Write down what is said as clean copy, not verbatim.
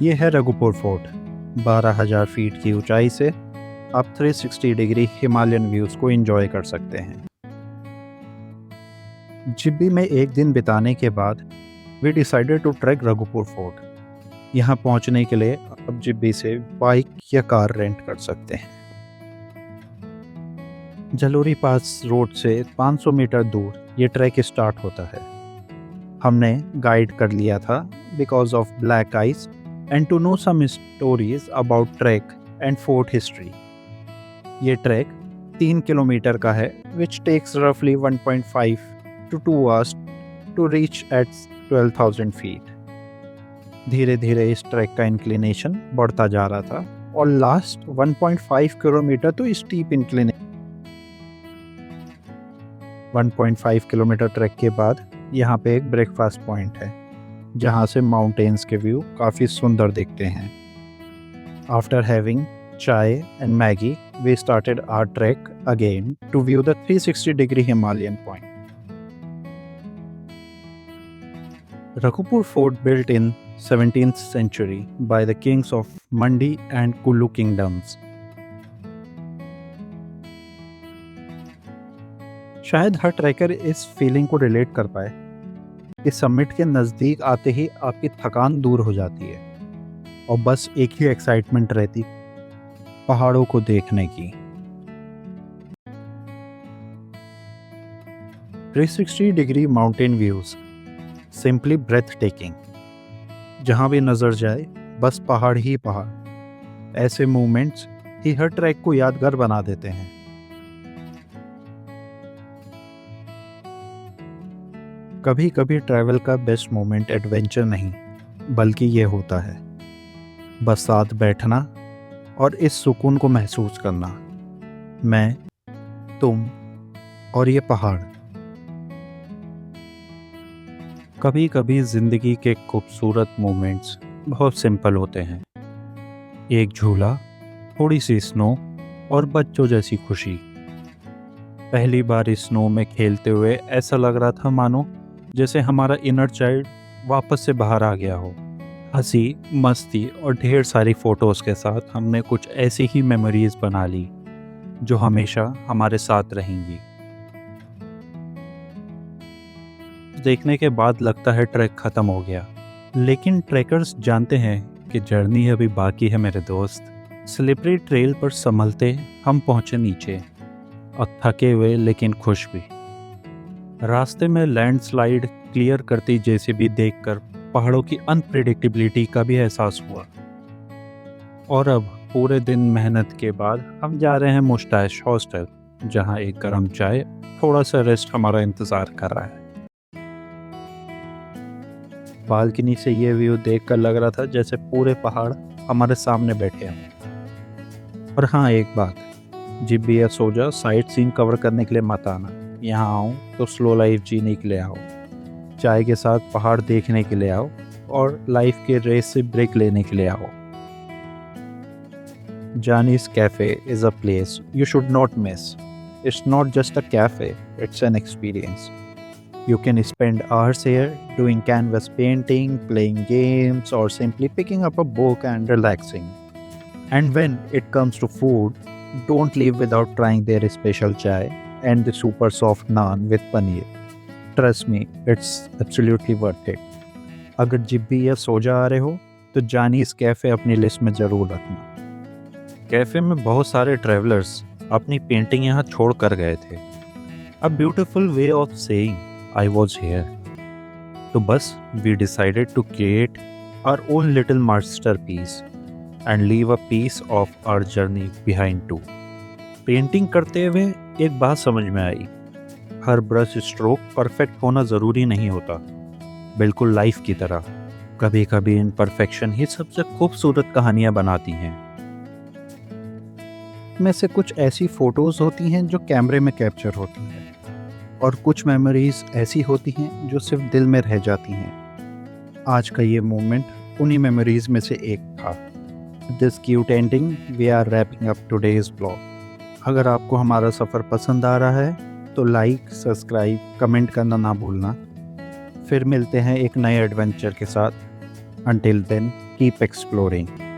ये है Raghupur fort. 12,000 feet की ऊंचाई से आप 360 डिग्री हिमालयन व्यूज़ को एंजॉय कर सकते हैं। जिब्बी में एक दिन बिताने के बाद we decided to trek Raghupur fort. यहाँ पहुँचने के लिए आप जिब्बी से बाइक या कार रेंट कर सकते हैं। जलोरी पास रोड से 500 मीटर दूर ये ट्रैक स्टार्ट होता है। हमने गाइड कर लिया था because of black ice and to know some stories about trek and fort history. ये ट्रैक 3 किलोमीटर का है विच टेक्स रफली 1.5 to 2 hours to reach at 12,000 feet. धीरे धीरे इस ट्रैक का इंक्लिनेशन बढ़ता जा रहा था और लास्ट 1.5 किलोमीटर तो स्टीप इंक्लिनेशन। 1.5 किलोमीटर ट्रैक के बाद यहाँ पे एक ब्रेकफास्ट पॉइंट है जहाँ से माउंटेन्स के व्यू काफ़ी सुंदर दिखते हैं। After having chai and Maggi we started our trek again to view the 360 degree Himalayan point. Raghupur fort built in 17th century by the kings of Mandi and Kulu kingdoms. शायद हर tracker इस फीलिंग को relate कर पाए कि समिट के नज़दीक आते ही आपकी थकान दूर हो जाती है और बस एक ही एक्साइटमेंट रहती, पहाड़ों को देखने की। 360 degree mountain views simply breathtaking. जहाँ भी नजर जाए बस पहाड़ ही पहाड़। ऐसे मोमेंट्स ही हर ट्रैक को यादगार बना देते हैं। कभी कभी ट्रैवल का बेस्ट मोमेंट एडवेंचर नहीं बल्कि ये होता है बस साथ बैठना और इस सुकून को महसूस करना। मैं, तुम और ये पहाड़। कभी कभी ज़िंदगी के खूबसूरत मोमेंट्स बहुत सिंपल होते हैं। एक झूला, थोड़ी सी स्नो और बच्चों जैसी खुशी। पहली बार इस स्नो में खेलते हुए ऐसा लग रहा था मानो जैसे हमारा इनर चाइल्ड वापस से बाहर आ गया हो। हंसी, मस्ती और ढेर सारी फ़ोटोज़ के साथ हमने कुछ ऐसी ही मेमोरीज़ बना ली जो हमेशा हमारे साथ रहेंगी। देखने के बाद लगता है ट्रैक ख़त्म हो गया, लेकिन ट्रैकर्स जानते हैं कि जर्नी अभी बाकी है मेरे दोस्त। स्लिपरी ट्रेल पर संभलते हम पहुँचे नीचे और थके हुए लेकिन खुश भी। रास्ते में लैंडस्लाइड क्लियर करती जेसीबी देखकर पहाड़ों की अनप्रेडिक्टेबिलिटी का भी एहसास हुआ। और अब पूरे दिन मेहनत के बाद हम जा रहे हैं मुस्टैश हॉस्टल, जहां एक गर्म चाय, थोड़ा सा रेस्ट हमारा इंतज़ार कर रहा है। बालकनी से ये व्यू देखकर लग रहा था जैसे पूरे पहाड़ हमारे सामने बैठे हों। और हाँ, एक बात, जिब्बी या सोजा साइट सीन कवर करने के लिए मत आना। यहाँ आओ तो स्लो लाइफ जीने के लिए आओ, चाय के साथ पहाड़ देखने के लिए आओ और लाइफ के रेस से ब्रेक लेने के लिए आओ। Johnny's Cafe is a place you should not miss. It's not just a cafe, it's an experience. You can spend hours here doing canvas painting, playing games, or simply picking up a book and relaxing. And when it comes to food, don't leave without trying their special chai and the super soft naan with paneer. Trust me, it's absolutely worth it. अगर Jibby या सोजा आ रहे हो तो जानीज़ cafe अपनी list में ज़रूर रखना। Cafe में बहुत सारे ट्रैवलर्स अपनी पेंटिंग यहाँ छोड़ कर गए थे। A beautiful way of saying I was here. तो बस we decided to create our own little masterpiece and leave a piece of our journey behind too. Painting करते हुए एक बात समझ में आई, हर ब्रश स्ट्रोक परफेक्ट होना ज़रूरी नहीं होता। बिल्कुल लाइफ की तरह कभी कभी इम्परफेक्शन ही सबसे खूबसूरत कहानियाँ बनाती हैं। में से कुछ ऐसी फ़ोटोज़ होती हैं जो कैमरे में कैप्चर होती हैं और कुछ मेमोरीज़ ऐसी होती हैं जो सिर्फ दिल में रह जाती हैं। आज का ये मोमेंट उन्हीं मेमोरीज़ में से एक था। This cute ending we are wrapping up today's blog. अगर आपको हमारा सफ़र पसंद आ रहा है तो लाइक, सब्सक्राइब, कमेंट करना ना भूलना। फिर मिलते हैं एक नए एडवेंचर के साथ। Until then, Keep exploring.